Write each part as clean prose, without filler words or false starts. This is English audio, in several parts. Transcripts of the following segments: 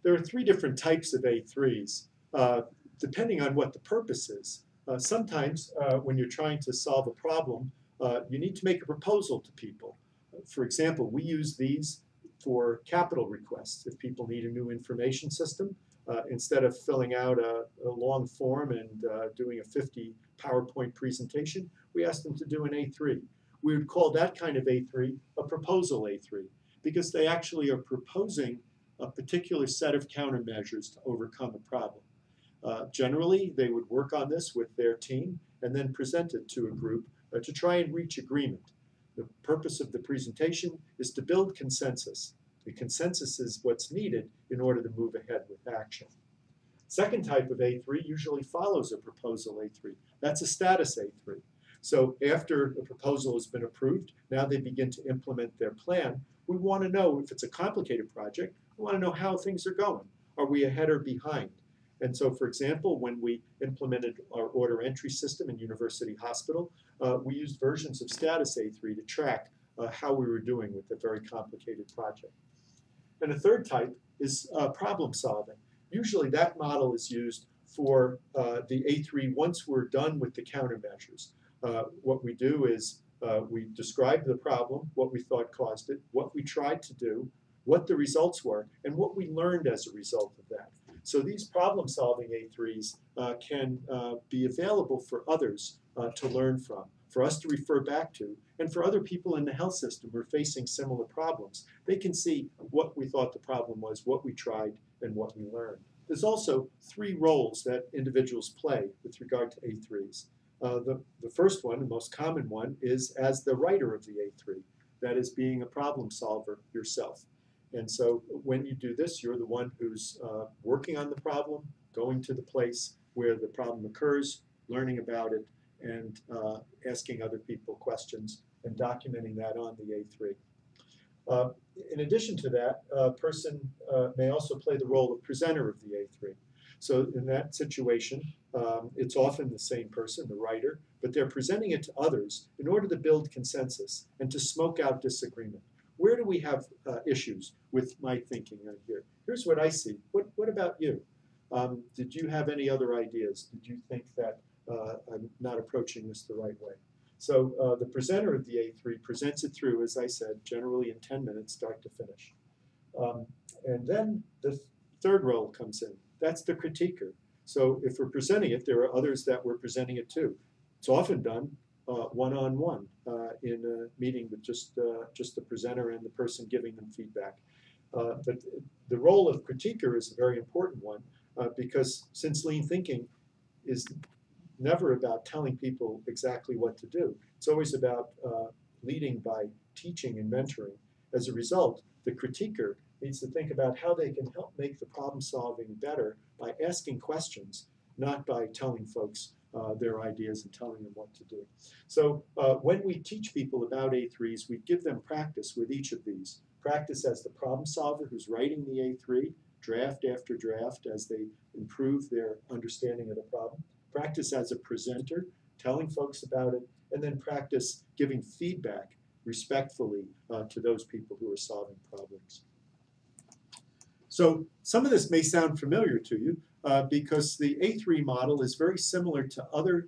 there are three different types of A3s, depending on what the purpose is. Sometimes when you're trying to solve a problem, you need to make a proposal to people. For example, we use these for capital requests. If people need a new information system, instead of filling out a long form and doing a 50 PowerPoint presentation, we ask them to do an A3. We would call that kind of A3 a proposal A3 because they actually are proposing a particular set of countermeasures to overcome a problem. Generally, they would work on this with their team and then present it to a group to try and reach agreement. The purpose of the presentation is to build consensus. The consensus is what's needed in order to move ahead with action. Second type of A3 usually follows a proposal A3. That's a status A3. So after a proposal has been approved, now they begin to implement their plan. We want to know, if it's a complicated project, we want to know how things are going. Are we ahead or behind? And so, for example, when we implemented our order entry system in University Hospital, we used versions of status A3 to track how we were doing with a very complicated project. And a third type is problem solving. Usually that model is used for the A3 once we're done with the countermeasures. What we do is we describe the problem, what we thought caused it, what we tried to do, what the results were, and what we learned as a result of that. So these problem-solving A3s can be available for others to learn from, for us to refer back to, and for other people in the health system who are facing similar problems. They can see what we thought the problem was, what we tried, and what we learned. There's also three roles that individuals play with regard to A3s. The first one, the most common one, is as the writer of the A3, that is being a problem solver yourself. And so when you do this, you're the one who's working on the problem, going to the place where the problem occurs, learning about it, and asking other people questions and documenting that on the A3. In addition to that, a person may also play the role of presenter of the A3. So in that situation, it's often the same person, the writer, but they're presenting it to others in order to build consensus and to smoke out disagreement. Where do we have issues with my thinking right here? Here's what I see. What about you? Did you have any other ideas? Did you think that I'm not approaching this the right way? So the presenter of the A3 presents it through, as I said, generally in 10 minutes, start to finish. And then the third role comes in. That's the critiquer. So if we're presenting it, there are others that we're presenting it to. It's often done one-on-one in a meeting with just the presenter and the person giving them feedback. But the role of critiquer is a very important one because since lean thinking is never about telling people exactly what to do, it's always about leading by teaching and mentoring. As a result, the critiquer needs to think about how they can help make the problem solving better by asking questions, not by telling folks their ideas and telling them what to do. So when we teach people about A3s, we give them practice with each of these. Practice as the problem solver who's writing the A3, draft after draft as they improve their understanding of the problem. Practice as a presenter, telling folks about it, and then practice giving feedback respectfully to those people who are solving problems. So some of this may sound familiar to you because the A3 model is very similar to other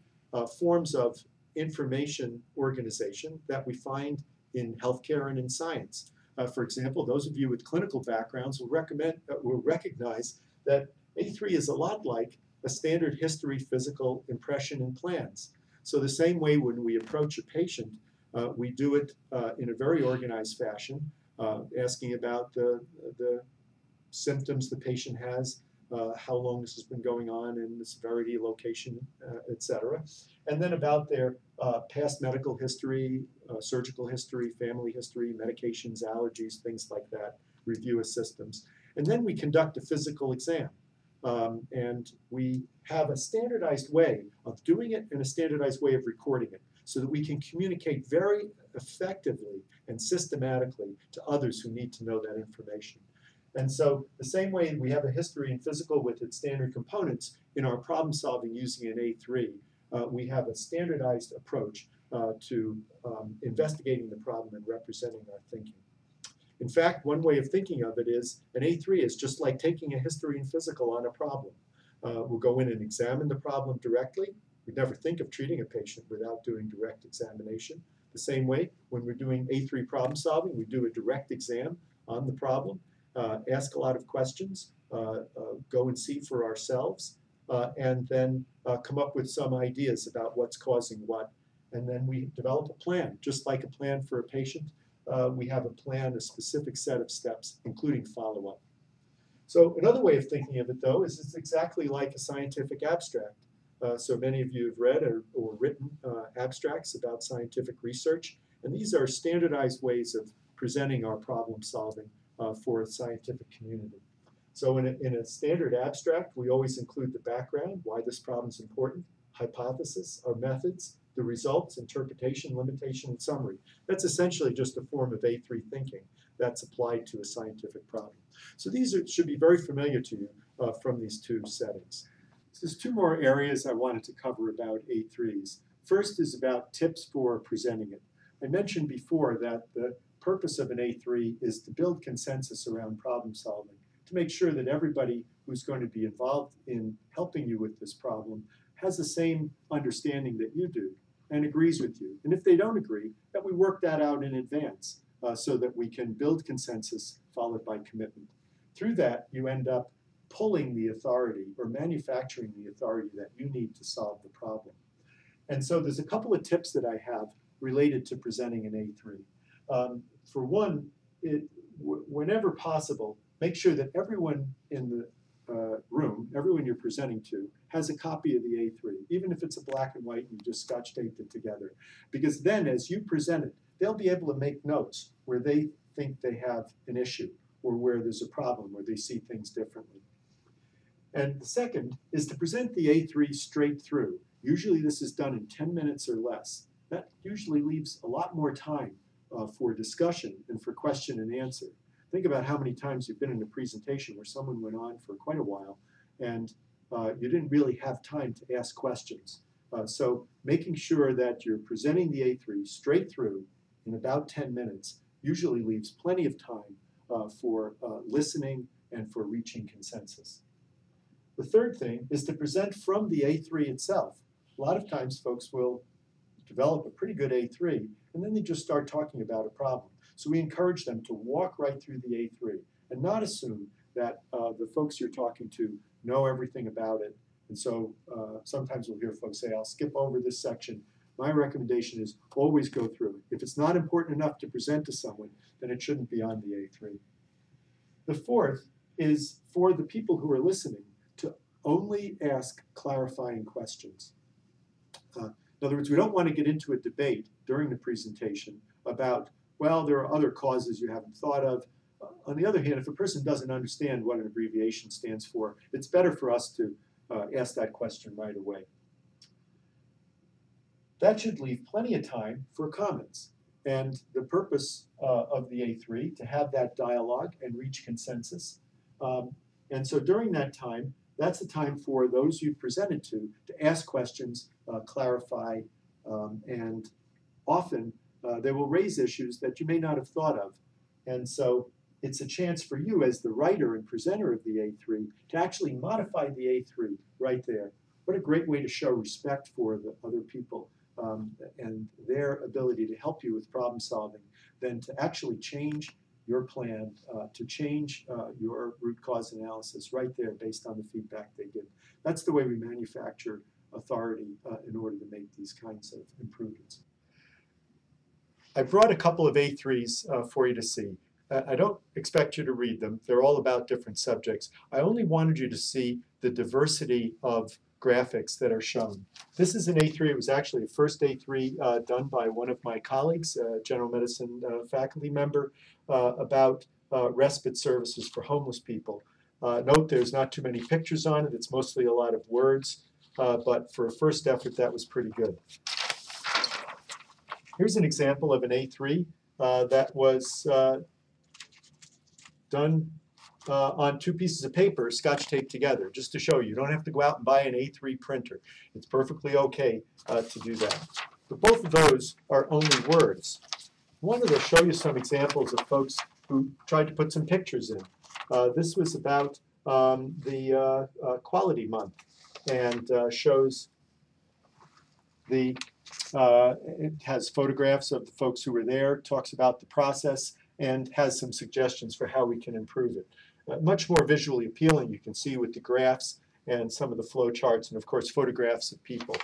forms of information organization that we find in healthcare and in science. For example, those of you with clinical backgrounds will recognize that A3 is a lot like a standard history, physical, impression, and plans. So the same way when we approach a patient, we do it in a very organized fashion, asking about the symptoms the patient has, how long this has been going on, and the severity, location, etc. And then about their past medical history, surgical history, family history, medications, allergies, things like that, review of systems. And then we conduct a physical exam. And we have a standardized way of doing it and a standardized way of recording it so that we can communicate very effectively and systematically to others who need to know that information. And so the same way we have a history in physical with its standard components, in our problem solving using an A3, we have a standardized approach to investigating the problem and representing our thinking. In fact, one way of thinking of it is an A3 is just like taking a history and physical on a problem. We'll go in and examine the problem directly. We'd never think of treating a patient without doing direct examination. The same way, when we're doing A3 problem solving, we do a direct exam on the problem, ask a lot of questions, go and see for ourselves, and then come up with some ideas about what's causing what. And then we develop a plan, just like a plan for a patient. We have a plan, a specific set of steps, including follow-up. So another way of thinking of it, though, is it's exactly like a scientific abstract. So many of you have read or written abstracts about scientific research, and these are standardized ways of presenting our problem solving for a scientific community. So in a standard abstract, we always include the background, why this problem is important, hypothesis, our methods, the results, interpretation, limitation, and summary. That's essentially just a form of A3 thinking that's applied to a scientific problem. So these should be very familiar to you from these two settings. So there's two more areas I wanted to cover about A3s. First is about tips for presenting it. I mentioned before that the purpose of an A3 is to build consensus around problem solving, to make sure that everybody who's going to be involved in helping you with this problem has the same understanding that you do and agrees with you. And if they don't agree, that we work that out in advance so that we can build consensus followed by commitment. Through that, you end up pulling the authority or manufacturing the authority that you need to solve the problem. And so there's a couple of tips that I have related to presenting an A3. For one, whenever possible, make sure that everyone in the room, everyone you're presenting to, has a copy of the A3, even if it's a black and white and you just scotch taped it together. Because then as you present it, they'll be able to make notes where they think they have an issue or where there's a problem, where they see things differently. And the second is to present the A3 straight through. Usually this is done in 10 minutes or less. That usually leaves a lot more time for discussion and for question and answer. Think about how many times you've been in a presentation where someone went on for quite a while and you didn't really have time to ask questions. So making sure that you're presenting the A3 straight through in about 10 minutes usually leaves plenty of time for listening and for reaching consensus. The third thing is to present from the A3 itself. A lot of times folks will develop a pretty good A3 and then they just start talking about a problem. So we encourage them to walk right through the A3 and not assume that the folks you're talking to know everything about it. And so sometimes we'll hear folks say, I'll skip over this section. My recommendation is always go through it. If it's not important enough to present to someone, then it shouldn't be on the A3. The fourth is for the people who are listening to only ask clarifying questions. In other words, we don't want to get into a debate during the presentation about, well, there are other causes you haven't thought of. On the other hand, if a person doesn't understand what an abbreviation stands for, it's better for us to ask that question right away. That should leave plenty of time for comments. And the purpose of the A3, to have that dialogue and reach consensus. And so during that time, that's the time for those you've presented to ask questions, clarify, and often they will raise issues that you may not have thought of. And so it's a chance for you as the writer and presenter of the A3 to actually modify the A3 right there. What a great way to show respect for the other people and their ability to help you with problem solving than to actually change your plan, to change your root cause analysis right there based on the feedback they give. That's the way we manufacture authority in order to make these kinds of improvements. I brought a couple of A3s for you to see. I don't expect you to read them. They're all about different subjects. I only wanted you to see the diversity of graphics that are shown. This is an A3. It was actually a first A3 done by one of my colleagues, a general medicine faculty member, about respite services for homeless people. Note there's not too many pictures on it. It's mostly a lot of words, but for a first effort, that was pretty good. Here's an example of an A3 that was done on 2 pieces of paper, scotch taped together, just to show you. You don't have to go out and buy an A3 printer. It's perfectly okay to do that. But both of those are only words. I wanted to show you some examples of folks who tried to put some pictures in. This was about the Quality Month, and shows the it has photographs of the folks who were there, talks about the process, and has some suggestions for how we can improve it. Much more visually appealing, you can see with the graphs and some of the flow charts, and of course photographs of people.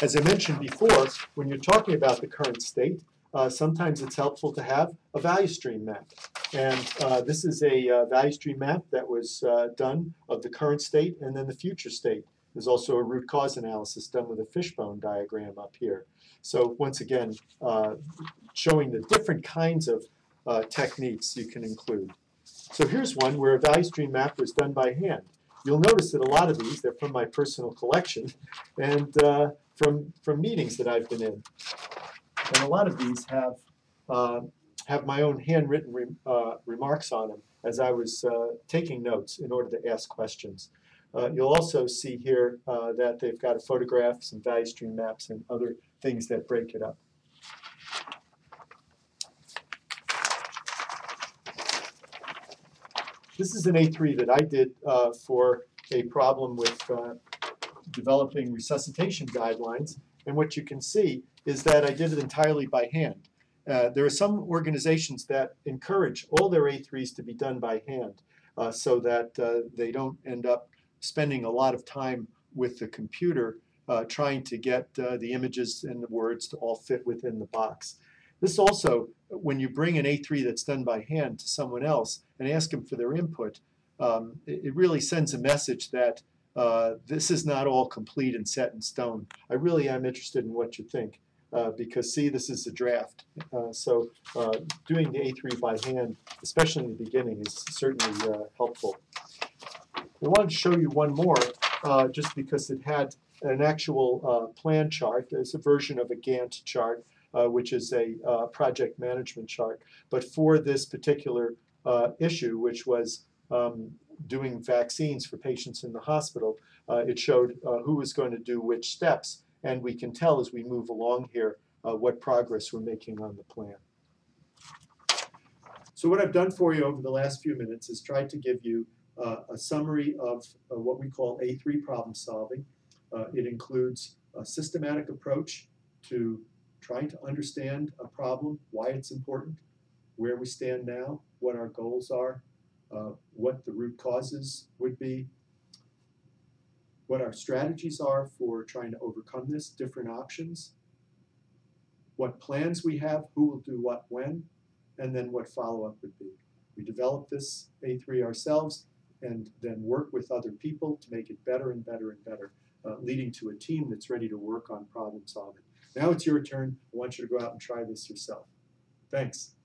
As I mentioned before, when you're talking about the current state, sometimes it's helpful to have a value stream map. And this is a value stream map that was done of the current state and then the future state. There's also a root cause analysis done with a fishbone diagram up here. So once again, showing the different kinds of techniques you can include. So here's one where a value stream map was done by hand. You'll notice that a lot of these, they're from my personal collection and from meetings that I've been in. And a lot of these have my own handwritten remarks on them as I was taking notes in order to ask questions. You'll also see here that they've got a photograph, some value stream maps, and other things that break it up. This is an A3 that I did for a problem with developing resuscitation guidelines. And what you can see is that I did it entirely by hand. There are some organizations that encourage all their A3s to be done by hand so that they don't end up spending a lot of time with the computer trying to get the images and the words to all fit within the box. This also, when you bring an A3 that's done by hand to someone else and ask them for their input, it really sends a message that this is not all complete and set in stone. I really am interested in what you think because, see, this is a draft. So doing the A3 by hand, especially in the beginning, is certainly helpful. I wanted to show you one more just because it had an actual plan chart. There's a version of a Gantt chart, which is a project management chart. But for this particular issue, which was doing vaccines for patients in the hospital, it showed who was going to do which steps. And we can tell as we move along here what progress we're making on the plan. So what I've done for you over the last few minutes is tried to give you a summary of what we call A3 problem solving. It includes a systematic approach to trying to understand a problem, why it's important, where we stand now, what our goals are, what the root causes would be, what our strategies are for trying to overcome this, different options, what plans we have, who will do what when, and then what follow-up would be. We develop this A3 ourselves and then work with other people to make it better and better and better, leading to a team that's ready to work on problem solving. Now it's your turn. I want you to go out and try this yourself. Thanks.